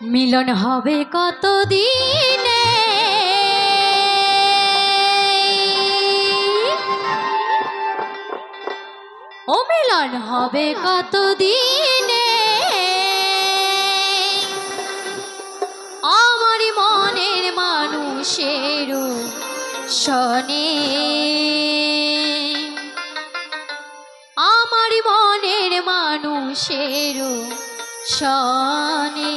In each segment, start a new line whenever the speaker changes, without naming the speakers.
মিলন হবে কত দিনে, ও মিলন হবে কত দিনে, আমার মনের মানুষের শনে, আমার মনের মানুষের শনে।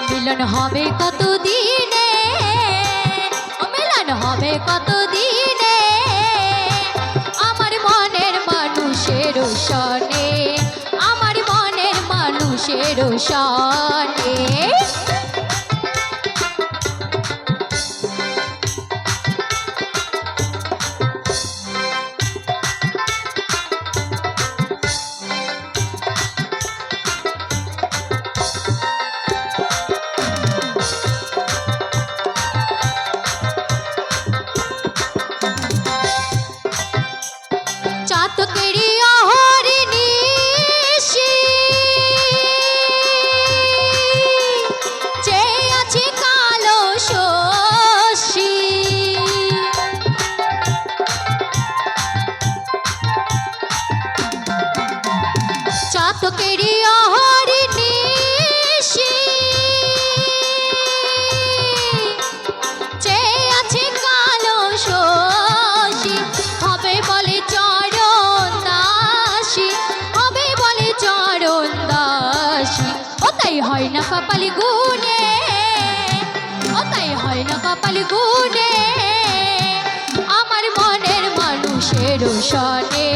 মিলন হবে কত দিনে, ও মিলন হবে কত দিনে, আমার মনের মানুষের শনে, আমার মনের মানুষের শনে। চাতকেরি অহরি নিশি চেয়ে আছে কালো শশী, চাতকেরি অহরি নিশি চেয়ে আছে কালো শশী, হবে বলে চরণ দাসী, হবে বলে চরণ দাসী। ও তাই হয় না কপালি গুনে, ও তাই হয় না কপালি গুনে, আমার মনের মানুষের শনে,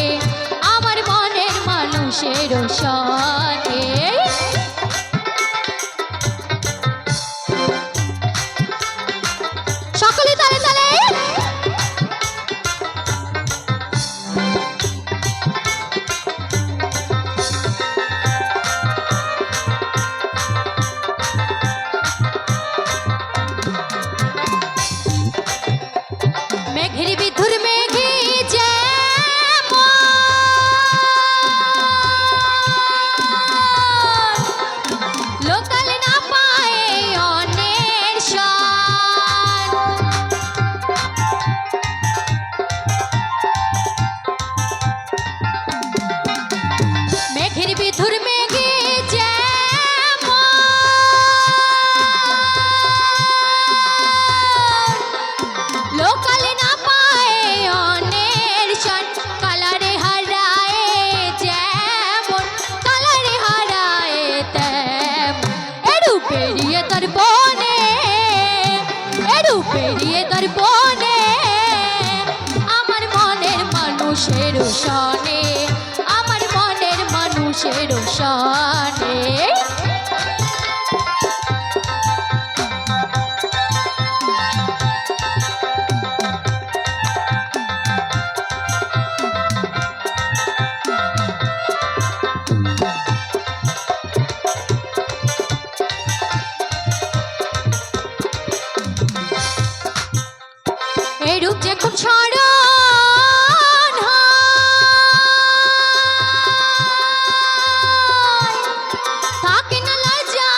আমার মনের মানুষের শনে। সকলে তালে তালে মেঘের বিধুর মেঘে যেমন লোকাল না পায় অনের শান, মেঘের বিধুর মেঘে যেমন লোকাল না পায় অনের শান, কালারে হারায় যেমন, কালারে হারায় তেমন, এড়ু পেরিয়ে তার বনে, এড়ু পেরিয়ে তার বনে, আমার মনের মানুষের শনে, আমার মনের মানুষের শনে। এরূপ যখন স্মরণ হয়, থাকে না লজ্জা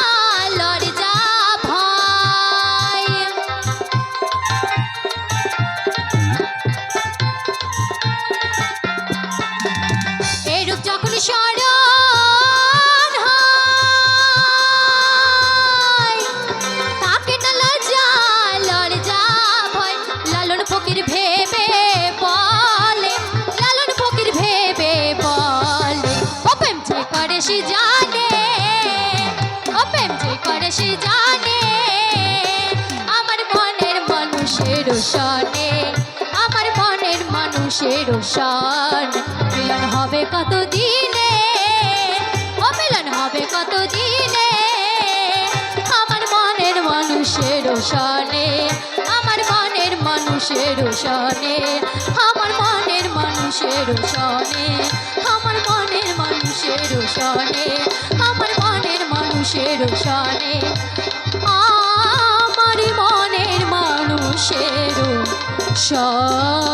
লজ্জা ভয়, এরূপ যখন স্মরণ হয়, থাকে না লজ্জা লজ্জা ভয়। লালন ফকির ভেবে বলে, লালন ফকির ভেবে বলে, ও প্রেম যে করে সে জানে, ও প্রেম যে করে সে জানে, আমার মনের মানুষের শনে, আমার মনের মানুষের শন। মিলন হবে কত দিনে, ও মিলন হবে কত দিনে, আমার মনের মানুষের শনে, আমার মনের মানুষ মানুষের সনে, আমার মনের মানুষের সনে, আমার মনের মানুষের সনে, আমার মনের মানুষের সনে, আমার মনের মানুষের সনে।